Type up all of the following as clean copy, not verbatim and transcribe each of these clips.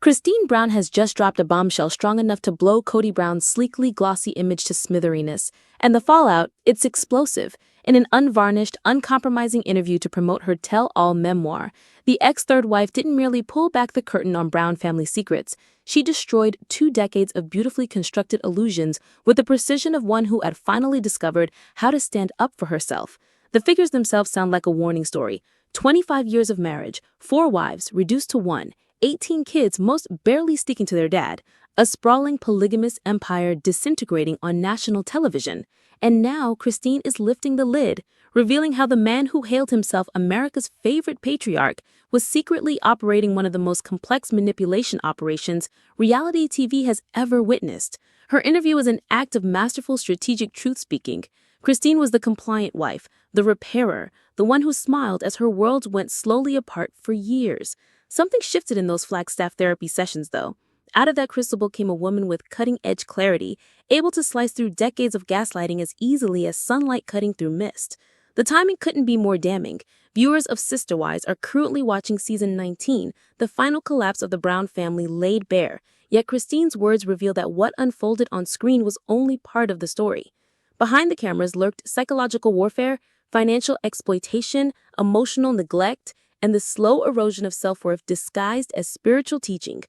Christine Brown has just dropped a bombshell strong enough to blow Kody Brown's sleekly glossy image to smithereenness, and the fallout, it's explosive. In an unvarnished, uncompromising interview to promote her tell-all memoir, the ex-third wife didn't merely pull back the curtain on Brown family secrets, she destroyed 2 decades of beautifully constructed illusions with the precision of one who had finally discovered how to stand up for herself. The figures themselves sound like a warning story. 25 years of marriage, 4 wives reduced to 1, 18 kids, most barely sticking to their dad, a sprawling polygamous empire disintegrating on national television. And now Christine is lifting the lid, revealing how the man who hailed himself America's favorite patriarch was secretly operating one of the most complex manipulation operations reality TV has ever witnessed. Her interview was an act of masterful strategic truth-speaking. Christine was the compliant wife, the repairer, the one who smiled as her worlds went slowly apart for years. Something shifted in those Flagstaff therapy sessions, though. Out of that crucible came a woman with cutting-edge clarity, able to slice through decades of gaslighting as easily as sunlight cutting through mist. The timing couldn't be more damning. Viewers of Sister Wives are currently watching season 19, the final collapse of the Brown family laid bare, yet Christine's words reveal that what unfolded on screen was only part of the story. Behind the cameras lurked psychological warfare, financial exploitation, emotional neglect, and the slow erosion of self-worth disguised as spiritual teaching.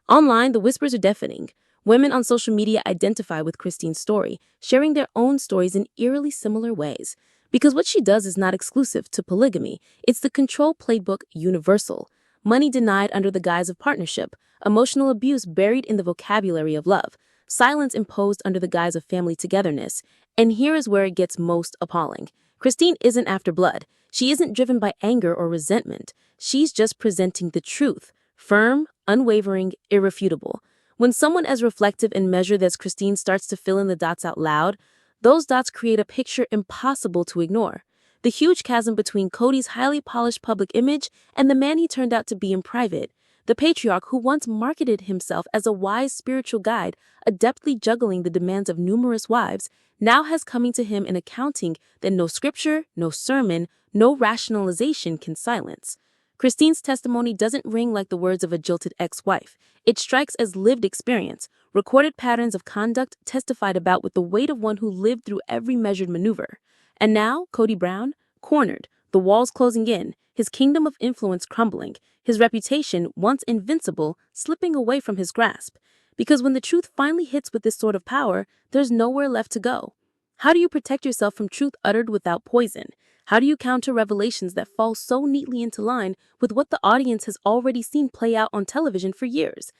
Online, the whispers are deafening. Women on social media identify with Christine's story, sharing their own stories in eerily similar ways. Because what she does is not exclusive to polygamy, it's the control playbook universal. Money denied under the guise of partnership, emotional abuse buried in the vocabulary of love, silence imposed under the guise of family togetherness. And here is where it gets most appalling. Christine isn't after blood. She isn't driven by anger or resentment. She's just presenting the truth. Firm, unwavering, irrefutable. When someone as reflective and measured as Christine starts to fill in the dots out loud, those dots create a picture impossible to ignore. The huge chasm between Kody's highly polished public image and the man he turned out to be in private. The patriarch who once marketed himself as a wise spiritual guide, adeptly juggling the demands of numerous wives, now has coming to him an accounting that no scripture, no sermon, no rationalization can silence. Christine's testimony doesn't ring like the words of a jilted ex-wife. It strikes as lived experience, recorded patterns of conduct testified about with the weight of one who lived through every measured maneuver. And now, Kody Brown, cornered, the walls closing in, his kingdom of influence crumbling, his reputation, once invincible, slipping away from his grasp. Because when the truth finally hits with this sort of power, there's nowhere left to go. How do you protect yourself from truth uttered without poison? How do you counter revelations that fall so neatly into line with what the audience has already seen play out on television for years?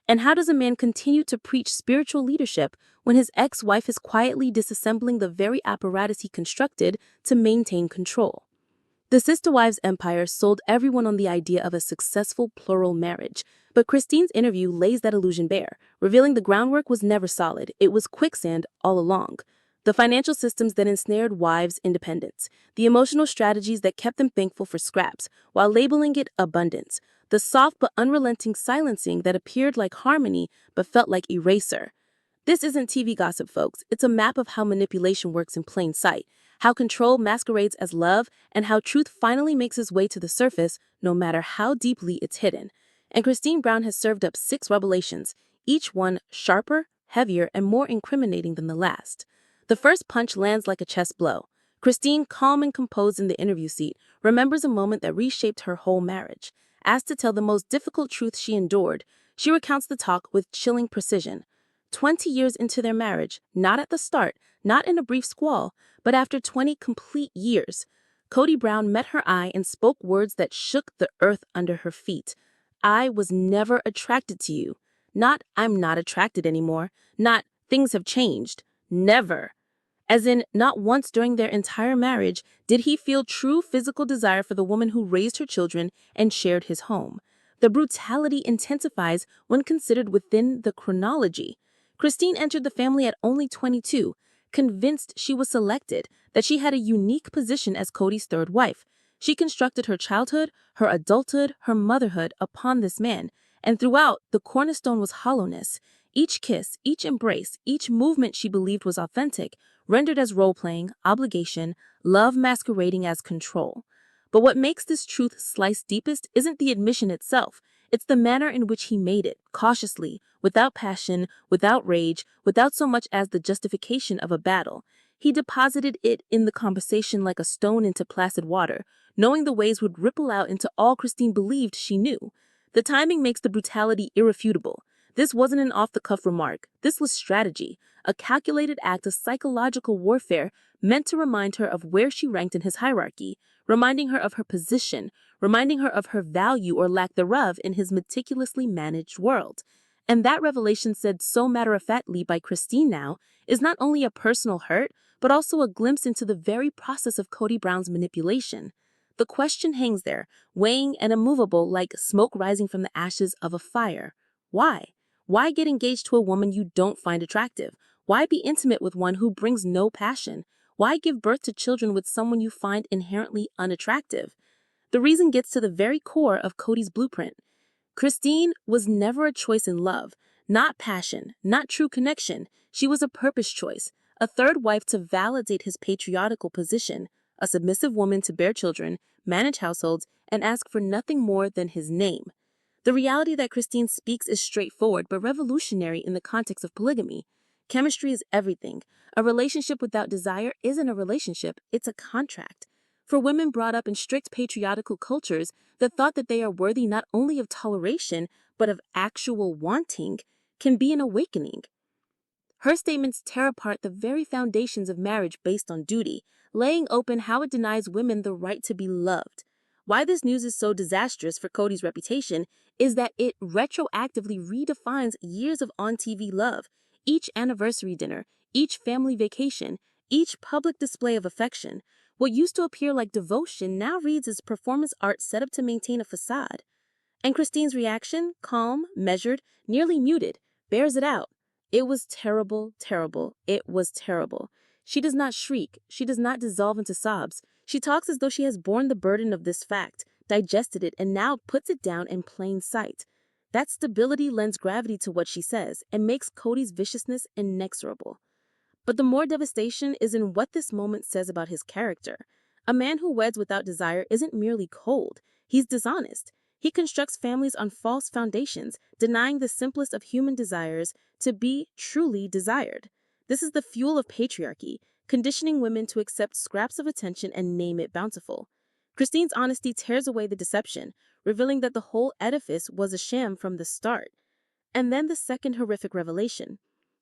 And how does a man continue to preach spiritual leadership when his ex-wife is quietly disassembling the very apparatus he constructed to maintain control? The Sister Wives empire sold everyone on the idea of a successful plural marriage, but Christine's interview lays that illusion bare, revealing the groundwork was never solid. It was quicksand all along. The financial systems that ensnared wives' independence, the emotional strategies that kept them thankful for scraps while labeling it abundance, the soft but unrelenting silencing that appeared like harmony but felt like eraser. This isn't TV gossip, folks. It's a map of how manipulation works in plain sight, how control masquerades as love, and how truth finally makes its way to the surface no matter how deeply it's hidden. And Christine Brown has served up 6 revelations, each one sharper, heavier, and more incriminating than the last. The first punch lands like a chest blow. Christine, calm and composed in the interview seat, remembers a moment that reshaped her whole marriage. Asked to tell the most difficult truth she endured, she recounts the talk with chilling precision. 20 years into their marriage, not at the start, not in a brief squall, but after 20 complete years, Kody Brown met her eye and spoke words that shook the earth under her feet. I was never attracted to you. Not, I'm not attracted anymore. Not, things have changed. Never. As in, not once during their entire marriage did he feel true physical desire for the woman who raised her children and shared his home. The brutality intensifies when considered within the chronology. Christine entered the family at only 22, convinced she was selected, that she had a unique position as Kody's third wife. She constructed her childhood, her adulthood, her motherhood upon this man, and throughout, the cornerstone was hollowness. Each kiss, each embrace, each movement she believed was authentic, rendered as role-playing, obligation, love masquerading as control. But what makes this truth slice deepest isn't the admission itself. It's the manner in which he made it, cautiously, without passion, without rage, without so much as the justification of a battle. He deposited it in the conversation like a stone into placid water, knowing the waves would ripple out into all Christine believed she knew. The timing makes the brutality irrefutable. This wasn't an off-the-cuff remark. This was strategy, a calculated act of psychological warfare meant to remind her of where she ranked in his hierarchy, reminding her of her position, reminding her of her value or lack thereof in his meticulously managed world. And that revelation, said so matter-of-factly by Christine now, is not only a personal hurt, but also a glimpse into the very process of Kody Brown's manipulation. The question hangs there, weighing and immovable like smoke rising from the ashes of a fire. Why? Why get engaged to a woman you don't find attractive? Why be intimate with one who brings no passion? Why give birth to children with someone you find inherently unattractive? The reason gets to the very core of Kody's blueprint. Christine was never a choice in love, not passion, not true connection. She was a purpose choice, a third wife to validate his patriarchal position, a submissive woman to bear children, manage households, and ask for nothing more than his name. The reality that Christine speaks is straightforward but revolutionary in the context of polygamy. Chemistry is everything. A relationship without desire isn't a relationship, it's a contract. For women brought up in strict patriarchal cultures, the thought that they are worthy not only of toleration, but of actual wanting, can be an awakening. Her statements tear apart the very foundations of marriage based on duty, laying open how it denies women the right to be loved. Why this news is so disastrous for Kody's reputation is that it retroactively redefines years of on-TV love. Each anniversary dinner, each family vacation, each public display of affection. What used to appear like devotion now reads as performance art set up to maintain a facade. And Christine's reaction, calm, measured, nearly muted, bears it out. It was terrible, terrible. It was terrible. She does not shriek. She does not dissolve into sobs. She talks as though she has borne the burden of this fact, digested it, and now puts it down in plain sight. That stability lends gravity to what she says and makes Kody's viciousness inexorable. But the more devastation is in what this moment says about his character. A man who weds without desire isn't merely cold. He's dishonest. He constructs families on false foundations, denying the simplest of human desires to be truly desired. This is the fuel of patriarchy, conditioning women to accept scraps of attention and name it bountiful. Christine's honesty tears away the deception, revealing that the whole edifice was a sham from the start. And then the second horrific revelation.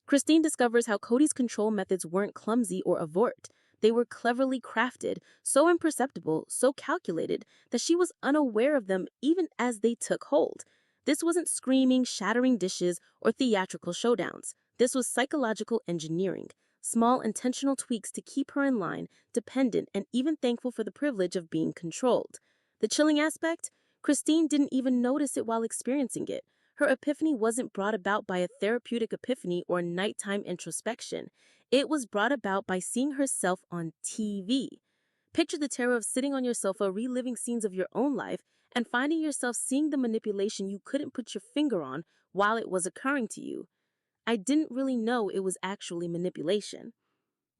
Christine discovers how Kody's control methods weren't clumsy or overt. They were cleverly crafted, so imperceptible, so calculated, that she was unaware of them even as they took hold. This wasn't screaming, shattering dishes, or theatrical showdowns. This was psychological engineering, small intentional tweaks to keep her in line, dependent, and even thankful for the privilege of being controlled. The chilling aspect? Christine didn't even notice it while experiencing it. Her epiphany wasn't brought about by a therapeutic epiphany or nighttime introspection. It was brought about by seeing herself on TV. Picture the terror of sitting on your sofa reliving scenes of your own life and finding yourself seeing the manipulation you couldn't put your finger on while it was occurring to you. I didn't really know it was actually manipulation.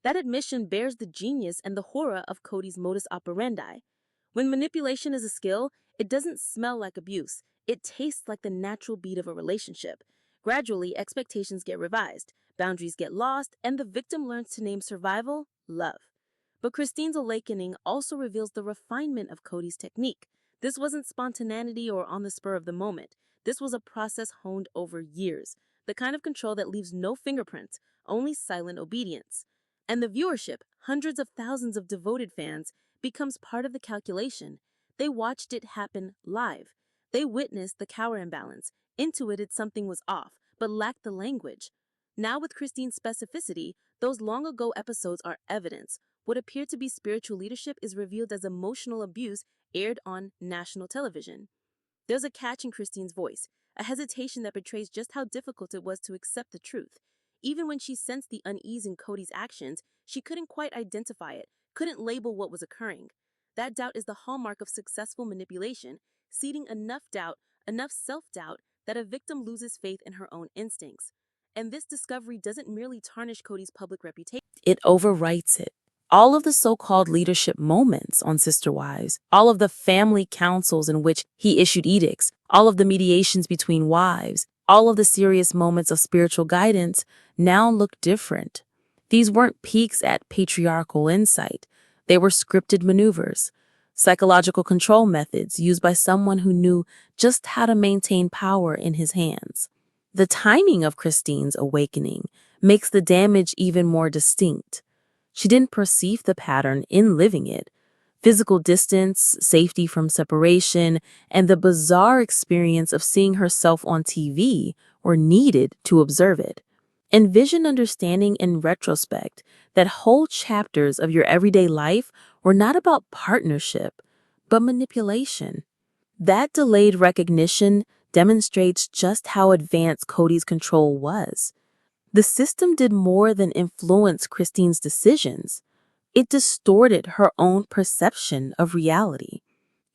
That admission bears the genius and the horror of Kody's modus operandi. When manipulation is a skill, it doesn't smell like abuse. It tastes like the natural beat of a relationship. Gradually, expectations get revised, boundaries get lost, and the victim learns to name survival love. But Christine's awakening also reveals the refinement of Kody's technique. This wasn't spontaneity or on the spur of the moment. This was a process honed over years, the kind of control that leaves no fingerprints, only silent obedience. And the viewership, hundreds of thousands of devoted fans, becomes part of the calculation. They watched it happen live. They witnessed the power imbalance, intuited something was off, but lacked the language. Now with Christine's specificity, those long-ago episodes are evidence. What appeared to be spiritual leadership is revealed as emotional abuse aired on national television. There's a catch in Christine's voice, a hesitation that betrays just how difficult it was to accept the truth. Even when she sensed the unease in Kody's actions, she couldn't quite identify it, couldn't label what was occurring. That doubt is the hallmark of successful manipulation, seeding enough doubt, enough self-doubt, that a victim loses faith in her own instincts. And this discovery doesn't merely tarnish Kody's public reputation. It overwrites it. All of the so-called leadership moments on Sister Wives, all of the family councils in which he issued edicts, All of the mediations between wives, all of the serious moments of spiritual guidance now look different. These weren't peeks at patriarchal insight. They were scripted maneuvers, psychological control methods used by someone who knew just how to maintain power in his hands. The timing of Christine's awakening makes the damage even more distinct. She didn't perceive the pattern in living it. Physical distance, safety from separation, and the bizarre experience of seeing herself on TV were needed to observe it. Envision understanding in retrospect that whole chapters of your everyday life were not about partnership, but manipulation. That delayed recognition demonstrates just how advanced Kody's control was. The system did more than influence Christine's decisions. It distorted her own perception of reality.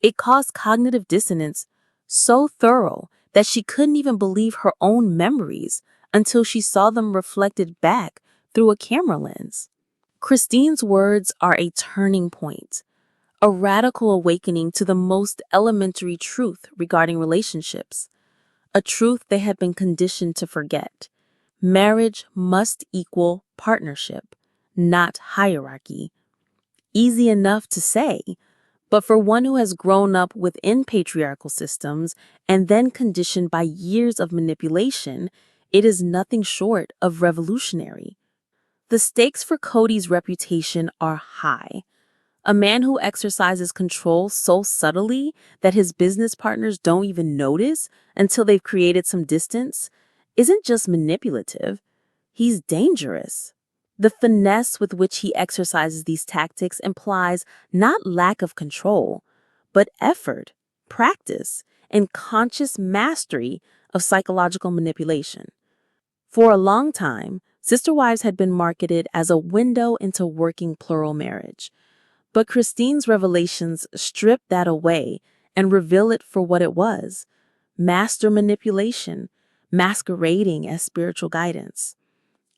It caused cognitive dissonance so thorough that she couldn't even believe her own memories until she saw them reflected back through a camera lens. Christine's words are a turning point, a radical awakening to the most elementary truth regarding relationships, a truth they had been conditioned to forget. Marriage must equal partnership, not hierarchy. Easy enough to say, but for one who has grown up within patriarchal systems and then conditioned by years of manipulation, it is nothing short of revolutionary. The stakes for Kody's reputation are high. A man who exercises control so subtly that his business partners don't even notice until they've created some distance isn't just manipulative, he's dangerous. The finesse with which he exercises these tactics implies not lack of control, but effort, practice, and conscious mastery of psychological manipulation. For a long time, Sister Wives had been marketed as a window into working plural marriage. But Christine's revelations strip that away and reveal it for what it was: master manipulation, masquerading as spiritual guidance.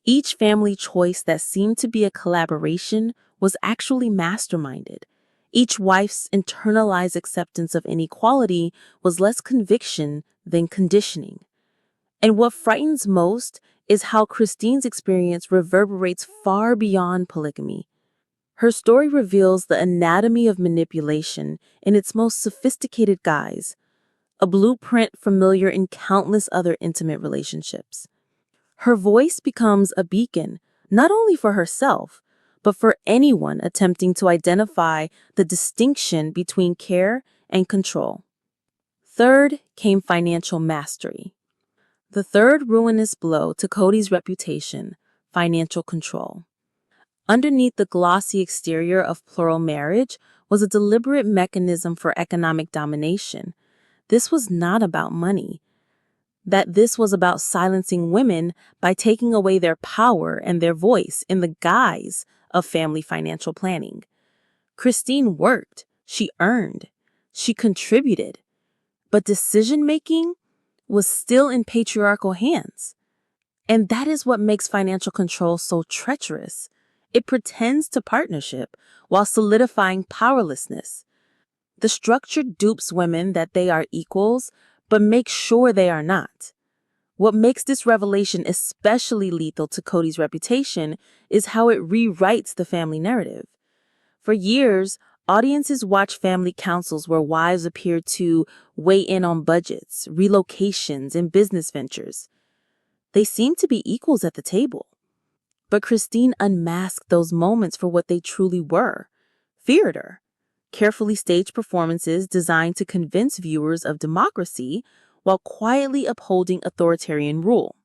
Each family choice that seemed to be a collaboration was actually masterminded. Each wife's internalized acceptance of inequality was less conviction than conditioning. And what frightens most is how Christine's experience reverberates far beyond polygamy. Her story reveals the anatomy of manipulation in its most sophisticated guise, a blueprint familiar in countless other intimate relationships. Her voice becomes a beacon, not only for herself, but for anyone attempting to identify the distinction between care and control. Third came financial mastery. The third ruinous blow to Kody's reputation: financial control. Underneath the glossy exterior of plural marriage was a deliberate mechanism for economic domination. This was not about money. This was about silencing women by taking away their power and their voice in the guise of family financial planning. Christine worked, she earned, she contributed, but decision-making was still in patriarchal hands. And that is what makes financial control so treacherous. It pretends to partnership while solidifying powerlessness. The structure dupes women that they are equals, but makes sure they are not. What makes this revelation especially lethal to Kody's reputation is how it rewrites the family narrative. For years, audiences watched family councils where wives appeared to weigh in on budgets, relocations, and business ventures. They seemed to be equals at the table. But Christine unmasked those moments for what they truly were: theater, carefully staged performances designed to convince viewers of democracy while quietly upholding authoritarian rule.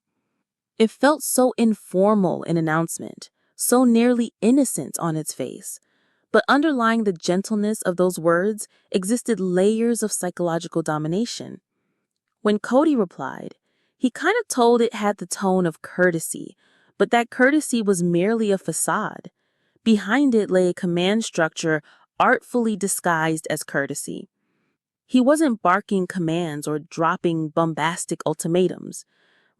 It felt so informal in announcement, so nearly innocent on its face. But underlying the gentleness of those words existed layers of psychological domination. When Kody replied, he kind of told it had the tone of courtesy, but that courtesy was merely a facade. Behind it lay a command structure artfully disguised as courtesy. He wasn't barking commands or dropping bombastic ultimatums.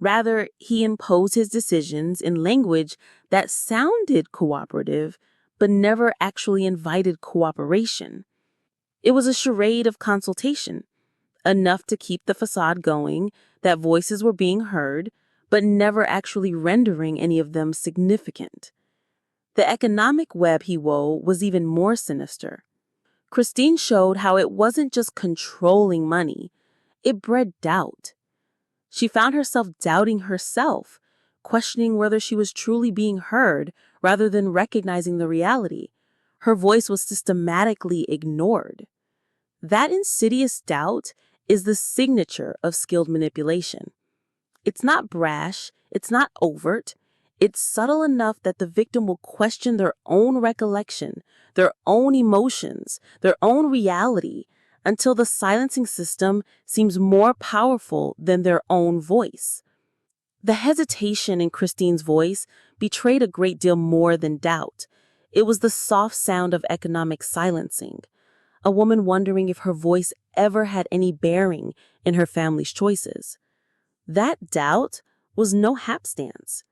Rather, he imposed his decisions in language that sounded cooperative, but never actually invited cooperation. It was a charade of consultation, enough to keep the facade going, that voices were being heard, but never actually rendering any of them significant. The economic web he wove was even more sinister. Christine showed how it wasn't just controlling money, it bred doubt. She found herself doubting herself, questioning whether she was truly being heard rather than recognizing the reality. Her voice was systematically ignored. That insidious doubt is the signature of skilled manipulation. It's not brash, it's not overt, it's subtle enough that the victim will question their own recollection, their own emotions, their own reality, until the silencing system seems more powerful than their own voice. The hesitation in Christine's voice betrayed a great deal more than doubt. It was the soft sound of economic silencing, a woman wondering if her voice ever had any bearing in her family's choices. That doubt was no hapstance.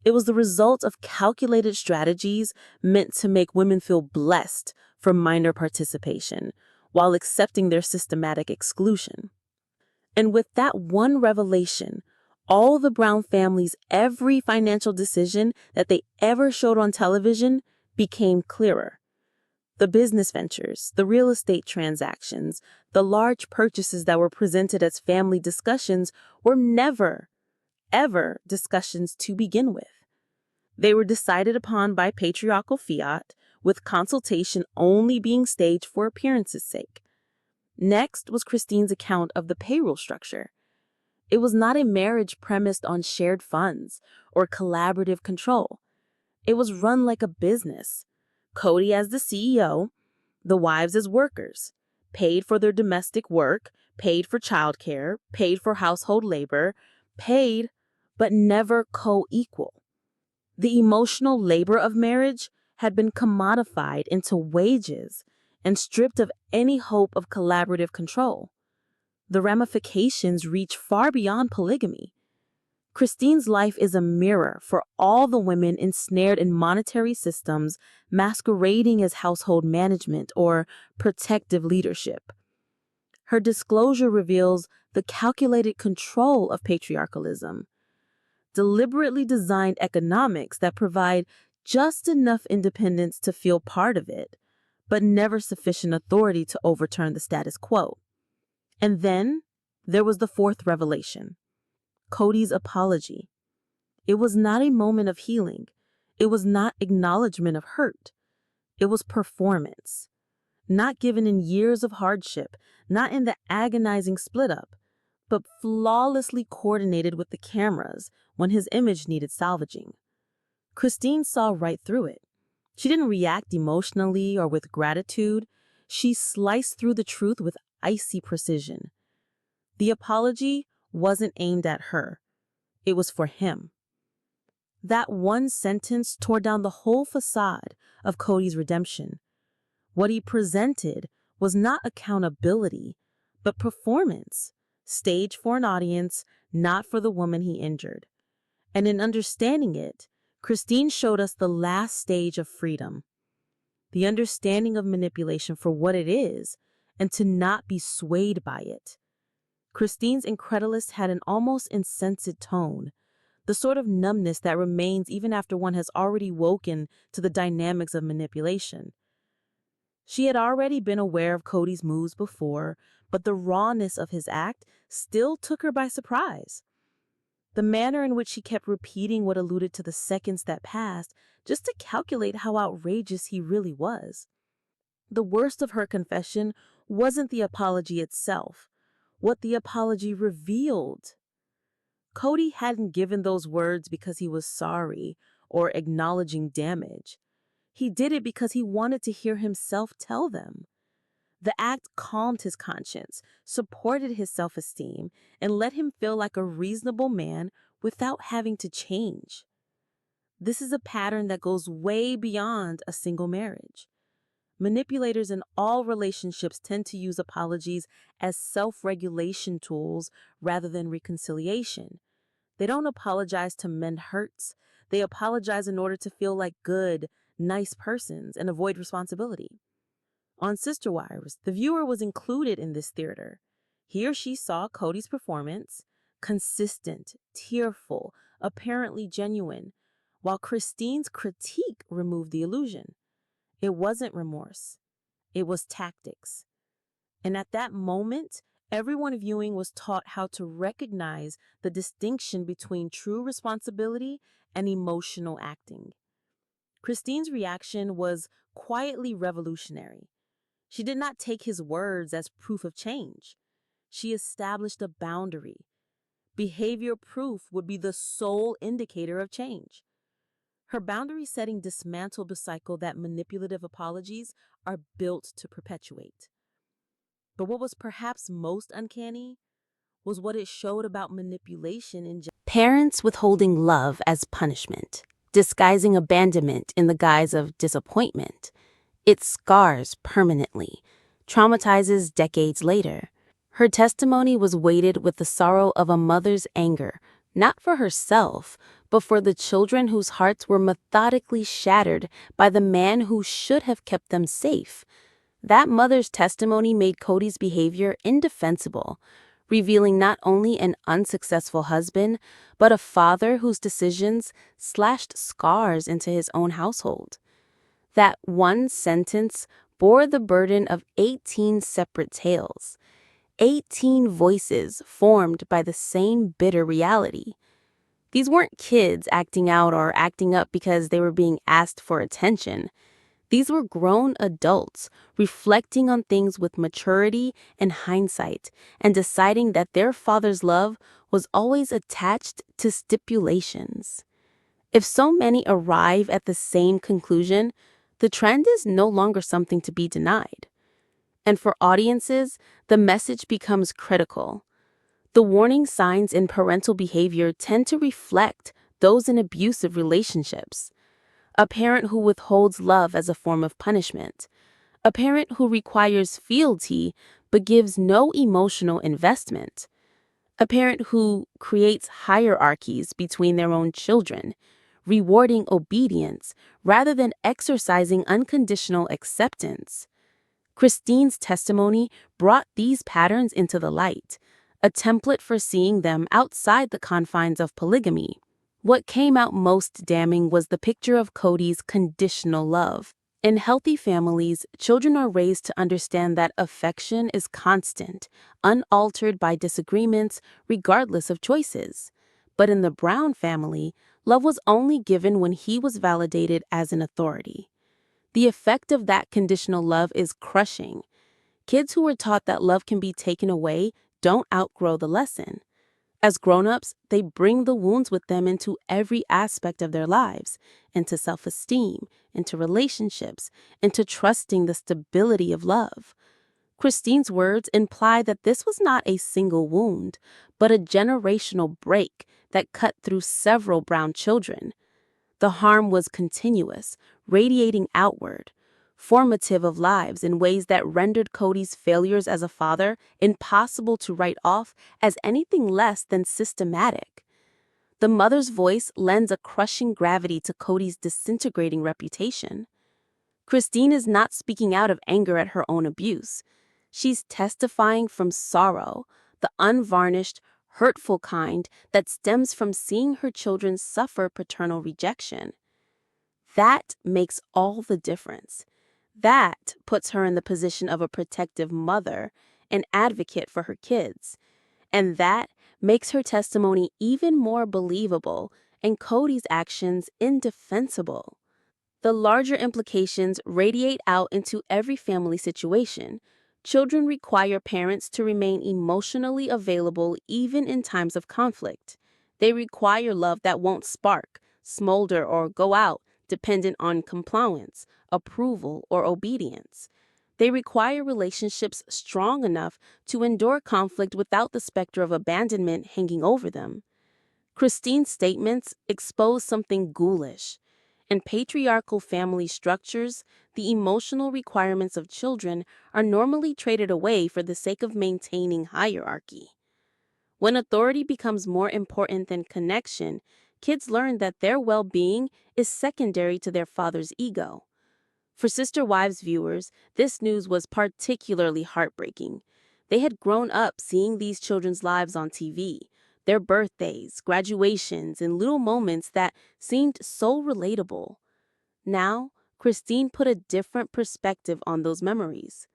It was the result of calculated strategies meant to make women feel blessed for minor participation, while accepting their systematic exclusion. And with that one revelation, all the Brown family's every financial decision that they ever showed on television became clearer. The business ventures, the real estate transactions, the large purchases that were presented as family discussions were never, ever discussions to begin with. They were decided upon by patriarchal fiat, with consultation only being staged for appearance's sake. Next was Christine's account of the payroll structure. It was not a marriage premised on shared funds or collaborative control. It was run like a business. Kody as the CEO, the wives as workers, paid for their domestic work, paid for childcare, paid for household labor, paid, but never co-equal. The emotional labor of marriage had been commodified into wages and stripped of any hope of collaborative control. The ramifications reach far beyond polygamy. Christine's life is a mirror for all the women ensnared in monetary systems masquerading as household management or protective leadership. Her disclosure reveals the calculated control of patriarchalism, deliberately designed economics that provide just enough independence to feel part of it, but never sufficient authority to overturn the status quo. And then there was the fourth revelation, Kody's apology. It was not a moment of healing. It was not acknowledgement of hurt. It was performance. Not given in years of hardship, not in the agonizing split up, but flawlessly coordinated with the cameras when his image needed salvaging. Christine saw right through it. She didn't react emotionally or with gratitude. She sliced through the truth with icy precision. The apology wasn't aimed at her. It was for him. That one sentence tore down the whole facade of Kody's redemption. What he presented was not accountability, but performance, staged for an audience, not for the woman he injured. And in understanding it, Christine showed us the last stage of freedom, the understanding of manipulation for what it is, and to not be swayed by it. Christine's incredulous had an almost insensate tone, the sort of numbness that remains even after one has already woken to the dynamics of manipulation. She had already been aware of Kody's moves before, but the rawness of his act still took her by surprise. The manner in which she kept repeating what alluded to the seconds that passed, just to calculate how outrageous he really was. The worst of her confession wasn't the apology itself, what the apology revealed. Kody hadn't given those words because he was sorry or acknowledging damage. He did it because he wanted to hear himself tell them. The act calmed his conscience, supported his self-esteem, and let him feel like a reasonable man without having to change. This is a pattern that goes way beyond a single marriage. Manipulators in all relationships tend to use apologies as self-regulation tools rather than reconciliation. They don't apologize to mend hurts. They apologize in order to feel like good, nice persons and avoid responsibility. On Sister Wives, the viewer was included in this theater. Here she saw Kody's performance, consistent, tearful, apparently genuine, while Christine's critique removed the illusion. It wasn't remorse, it was tactics. And at that moment, everyone viewing was taught how to recognize the distinction between true responsibility and emotional acting. Christine's reaction was quietly revolutionary. She did not take his words as proof of change. She established a boundary. Behavior proof would be the sole indicator of change. Her boundary setting dismantled the cycle that manipulative apologies are built to perpetuate. But what was perhaps most uncanny was what it showed about manipulation in general. Parents withholding love as punishment, disguising abandonment in the guise of disappointment. It scars permanently, traumatizes decades later. Her testimony was weighted with the sorrow of a mother's anger, not for herself, but for the children whose hearts were methodically shattered by the man who should have kept them safe. That mother's testimony made Kody's behavior indefensible, revealing not only an unsuccessful husband, but a father whose decisions slashed scars into his own household. That one sentence bore the burden of 18 separate tales, 18 voices formed by the same bitter reality. These weren't kids acting out or acting up because they were being asked for attention. These were grown adults reflecting on things with maturity and hindsight and deciding that their father's love was always attached to stipulations. If so many arrive at the same conclusion, the trend is no longer something to be denied. And for audiences, the message becomes critical. The warning signs in parental behavior tend to reflect those in abusive relationships. A parent who withholds love as a form of punishment. A parent who requires fealty but gives no emotional investment. A parent who creates hierarchies between their own children, rewarding obedience rather than exercising unconditional acceptance. Christine's testimony brought these patterns into the light, a template for seeing them outside the confines of polygamy. What came out most damning was the picture of Kody's conditional love. In healthy families, children are raised to understand that affection is constant, unaltered by disagreements, regardless of choices. But in the Brown family, love was only given when he was validated as an authority. The effect of that conditional love is crushing. Kids who are taught that love can be taken away don't outgrow the lesson. As grown-ups, they bring the wounds with them into every aspect of their lives, into self-esteem, into relationships, into trusting the stability of love. Christine's words imply that this was not a single wound, but a generational break that cut through several Brown children. The harm was continuous, radiating outward, formative of lives in ways that rendered Kody's failures as a father impossible to write off as anything less than systematic. The mother's voice lends a crushing gravity to Kody's disintegrating reputation. Christine is not speaking out of anger at her own abuse. She's testifying from sorrow, the unvarnished, hurtful kind that stems from seeing her children suffer paternal rejection. That makes all the difference. That puts her in the position of a protective mother, an advocate for her kids. And that makes her testimony even more believable and Kody's actions indefensible. The larger implications radiate out into every family situation. Children require parents to remain emotionally available even in times of conflict. They require love that won't spark, smolder, or go out, dependent on compliance, approval, or obedience. They require relationships strong enough to endure conflict without the specter of abandonment hanging over them. Christine's statements expose something ghoulish. In patriarchal family structures, the emotional requirements of children are normally traded away for the sake of maintaining hierarchy. When authority becomes more important than connection, kids learn that their well-being is secondary to their father's ego. For Sister Wives viewers, this news was particularly heartbreaking. They had grown up seeing these children's lives on TV, their birthdays, graduations, and little moments that seemed so relatable. Now, Christine put a different perspective on those memories.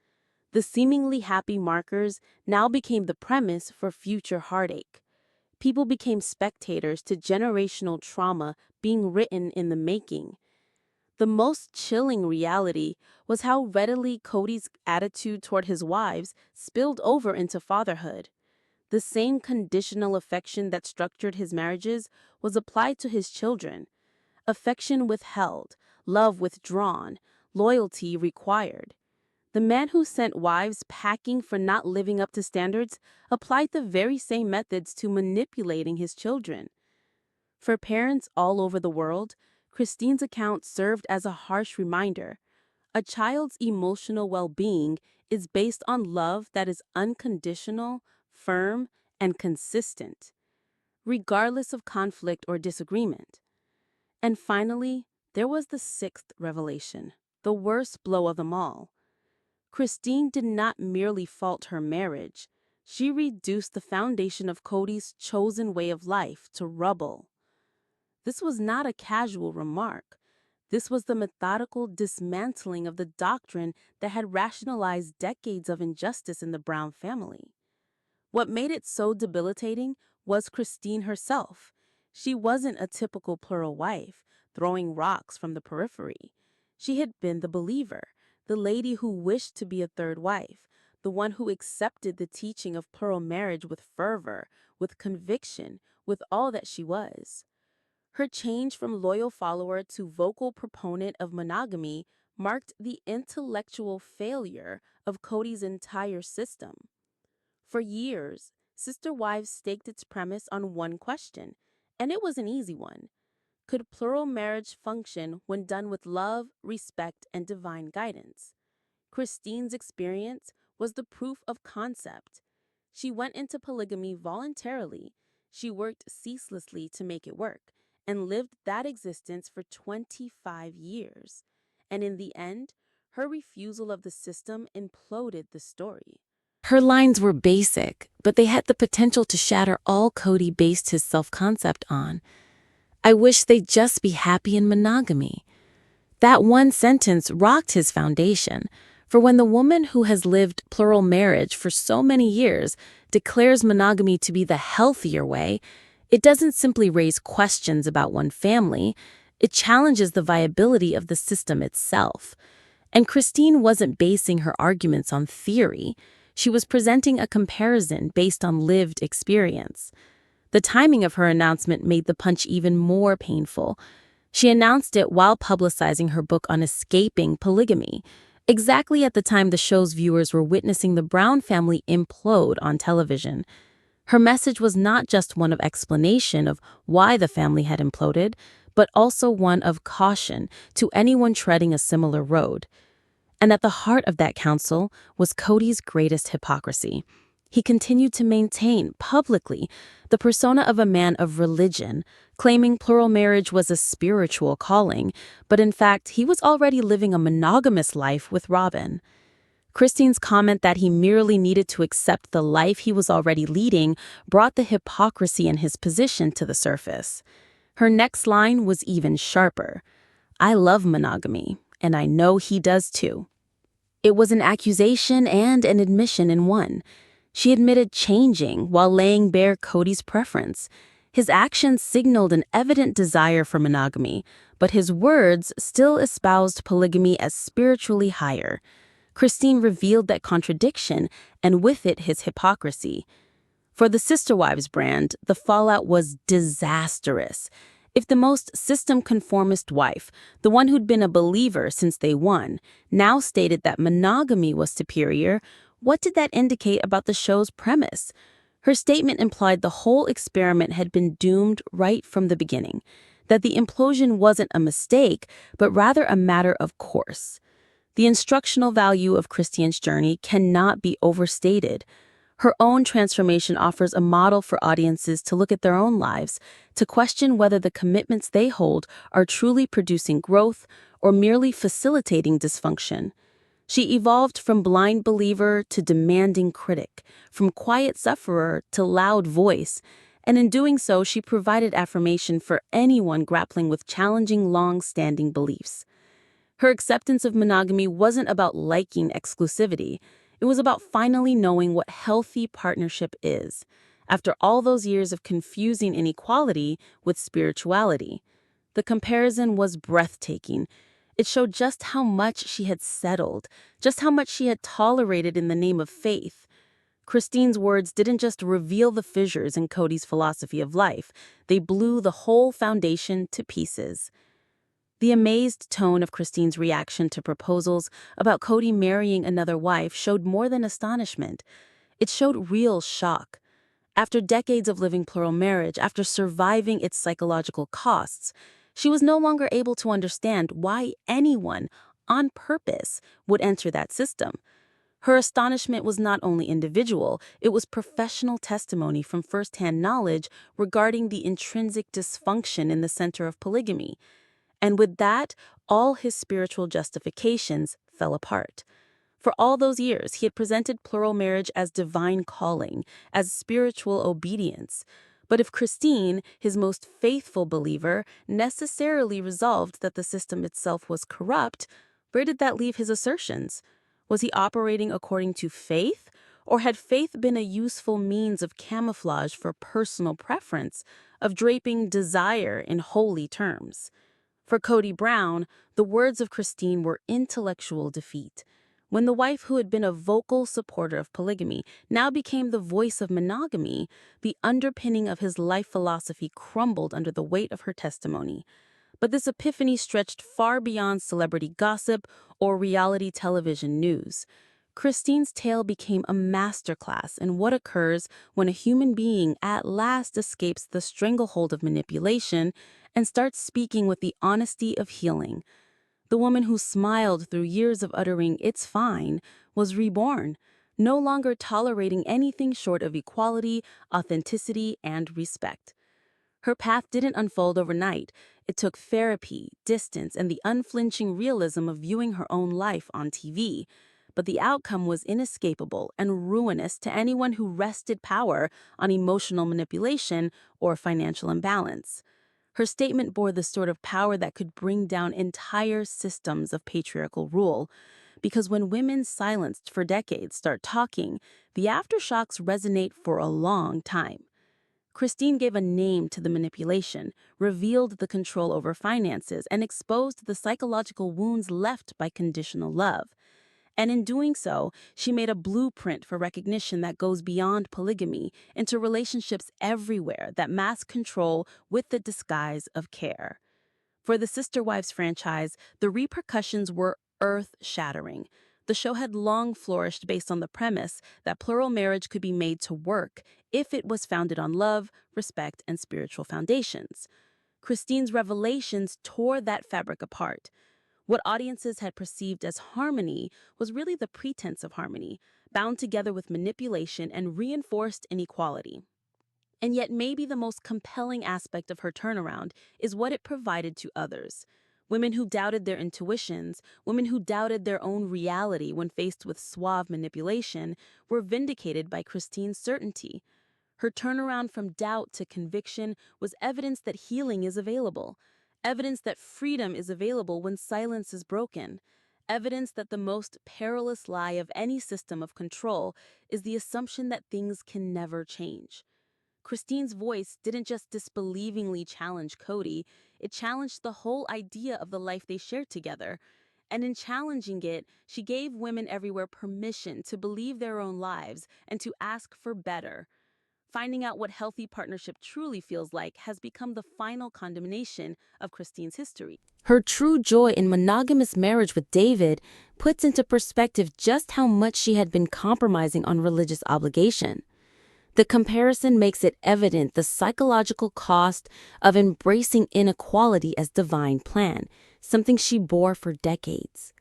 The seemingly happy markers now became the premise for future heartache. People became spectators to generational trauma being written in the making. The most chilling reality was how readily Kody's attitude toward his wives spilled over into fatherhood. The same conditional affection that structured his marriages was applied to his children. Affection withheld, love withdrawn, loyalty required. The man who sent wives packing for not living up to standards applied the very same methods to manipulating his children. For parents all over the world, Christine's account served as a harsh reminder. A child's emotional well-being is based on love that is unconditional, firm, and consistent, regardless of conflict or disagreement. And finally, there was the sixth revelation, the worst blow of them all. Christine did not merely fault her marriage. She reduced the foundation of Kody's chosen way of life to rubble. This was not a casual remark. This was the methodical dismantling of the doctrine that had rationalized decades of injustice in the Brown family. What made it so debilitating was Christine herself. She wasn't a typical plural wife, throwing rocks from the periphery. She had been the believer, the lady who wished to be a third wife, the one who accepted the teaching of plural marriage with fervor, with conviction, with all that she was. Her change from loyal follower to vocal proponent of monogamy marked the intellectual failure of Kody's entire system. For years, Sister Wives staked its premise on one question, and it was an easy one. Could plural marriage function when done with love, respect, and divine guidance? Christine's experience was the proof of concept. She went into polygamy voluntarily. She worked ceaselessly to make it work, and lived that existence for 25 years. And in the end, her refusal of the system imploded the story. Her lines were basic, but they had the potential to shatter all Kody based his self-concept on. I wish they'd just be happy in monogamy. That one sentence rocked his foundation, for when the woman who has lived plural marriage for so many years declares monogamy to be the healthier way, it doesn't simply raise questions about one family, it challenges the viability of the system itself. And Christine wasn't basing her arguments on theory. She was presenting a comparison based on lived experience. The timing of her announcement made the punch even more painful. She announced it while publicizing her book on escaping polygamy, exactly at the time the show's viewers were witnessing the Brown family implode on television. Her message was not just one of explanation of why the family had imploded, but also one of caution to anyone treading a similar road. And at the heart of that counsel was Kody's greatest hypocrisy. He continued to maintain, publicly, the persona of a man of religion, claiming plural marriage was a spiritual calling, but in fact, he was already living a monogamous life with Robyn. Christine's comment that he merely needed to accept the life he was already leading brought the hypocrisy in his position to the surface. Her next line was even sharper. I love monogamy, and I know he does too. It was an accusation and an admission in one. She admitted changing while laying bare Kody's preference. His actions signaled an evident desire for monogamy, but his words still espoused polygamy as spiritually higher. Christine revealed that contradiction, and with it his hypocrisy. For the Sister Wives brand, the fallout was disastrous. If the most system-conformist wife, the one who'd been a believer since day one, now stated that monogamy was superior, what did that indicate about the show's premise? Her statement implied the whole experiment had been doomed right from the beginning, that the implosion wasn't a mistake, but rather a matter of course. The instructional value of Christine's journey cannot be overstated. Her own transformation offers a model for audiences to look at their own lives, to question whether the commitments they hold are truly producing growth or merely facilitating dysfunction. She evolved from blind believer to demanding critic, from quiet sufferer to loud voice, and in doing so, she provided affirmation for anyone grappling with challenging, long-standing beliefs. Her acceptance of monogamy wasn't about liking exclusivity. It was about finally knowing what healthy partnership is, after all those years of confusing inequality with spirituality. The comparison was breathtaking. It showed just how much she had settled, just how much she had tolerated in the name of faith. Christine's words didn't just reveal the fissures in Kody's philosophy of life, they blew the whole foundation to pieces. The amazed tone of Christine's reaction to proposals about Kody marrying another wife showed more than astonishment. It showed real shock. After decades of living plural marriage, after surviving its psychological costs, she was no longer able to understand why anyone, on purpose, would enter that system. Her astonishment was not only individual, it was professional testimony from firsthand knowledge regarding the intrinsic dysfunction in the center of polygamy. And with that, all his spiritual justifications fell apart. For all those years, he had presented plural marriage as divine calling, as spiritual obedience. But if Christine, his most faithful believer, necessarily resolved that the system itself was corrupt, where did that leave his assertions? Was he operating according to faith? Or had faith been a useful means of camouflage for personal preference, of draping desire in holy terms? For Kody Brown, the words of Christine were intellectual defeat. When the wife who had been a vocal supporter of polygamy now became the voice of monogamy, the underpinning of his life philosophy crumbled under the weight of her testimony. But this epiphany stretched far beyond celebrity gossip or reality television news. Christine's tale became a masterclass in what occurs when a human being at last escapes the stranglehold of manipulation and starts speaking with the honesty of healing. The woman who smiled through years of uttering, "It's fine," was reborn, no longer tolerating anything short of equality, authenticity, and respect. Her path didn't unfold overnight. It took therapy, distance, and the unflinching realism of viewing her own life on TV. But the outcome was inescapable and ruinous to anyone who rested power on emotional manipulation or financial imbalance. Her statement bore the sort of power that could bring down entire systems of patriarchal rule. Because when women silenced for decades start talking, the aftershocks resonate for a long time. Christine gave a name to the manipulation, revealed the control over finances, and exposed the psychological wounds left by conditional love. And in doing so, she made a blueprint for recognition that goes beyond polygamy into relationships everywhere that mask control with the disguise of care. For the Sister Wives franchise, the repercussions were earth-shattering. The show had long flourished based on the premise that plural marriage could be made to work if it was founded on love, respect, and spiritual foundations. Christine's revelations tore that fabric apart. What audiences had perceived as harmony was really the pretense of harmony, bound together with manipulation and reinforced inequality. And yet maybe the most compelling aspect of her turnaround is what it provided to others. Women who doubted their intuitions, women who doubted their own reality when faced with suave manipulation, were vindicated by Christine's certainty. Her turnaround from doubt to conviction was evidence that healing is available, evidence that freedom is available when silence is broken, evidence that the most perilous lie of any system of control is the assumption that things can never change. Christine's voice didn't just disbelievingly challenge Kody, it challenged the whole idea of the life they shared together. And in challenging it, she gave women everywhere permission to believe their own lives and to ask for better. Finding out what healthy partnership truly feels like has become the final condemnation of Christine's history. Her true joy in monogamous marriage with David puts into perspective just how much she had been compromising on religious obligation. The comparison makes it evident the psychological cost of embracing inequality as divine plan, something she bore for decades.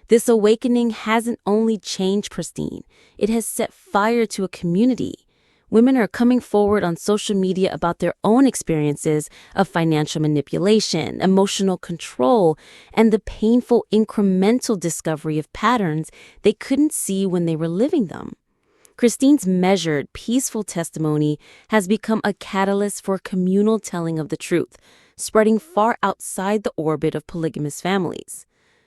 This awakening hasn't only changed Christine, it has set fire to a community. Women are coming forward on social media about their own experiences of financial manipulation, emotional control, and the painful incremental discovery of patterns they couldn't see when they were living them. Christine's measured, peaceful testimony has become a catalyst for communal telling of the truth, spreading far outside the orbit of polygamous families.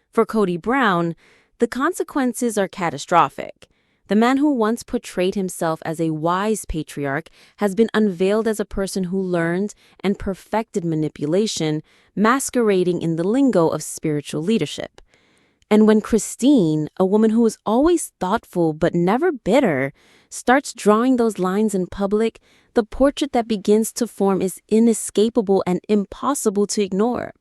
For Kody Brown, the consequences are catastrophic. The man who once portrayed himself as a wise patriarch has been unveiled as a person who learned and perfected manipulation, masquerading in the lingo of spiritual leadership. And when Christine, a woman who was always thoughtful but never bitter, starts drawing those lines in public, the portrait that begins to form is inescapable and impossible to ignore.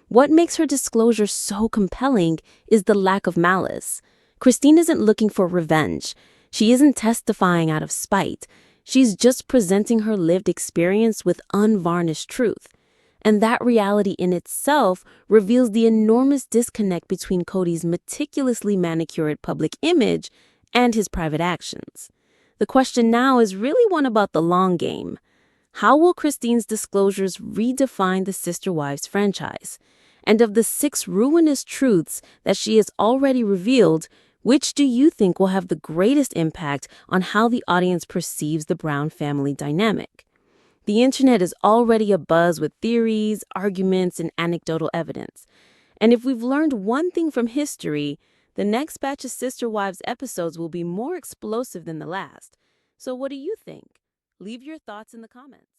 What makes her disclosure so compelling is the lack of malice. Christine isn't looking for revenge. She isn't testifying out of spite. She's just presenting her lived experience with unvarnished truth. And that reality in itself reveals the enormous disconnect between Kody's meticulously manicured public image and his private actions. The question now is really one about the long game. How will Christine's disclosures redefine the Sister Wives franchise? And of the 6 ruinous truths that she has already revealed, which do you think will have the greatest impact on how the audience perceives the Brown family dynamic? The internet is already abuzz with theories, arguments, and anecdotal evidence. And if we've learned one thing from history, the next batch of Sister Wives episodes will be more explosive than the last. So what do you think? Leave your thoughts in the comments.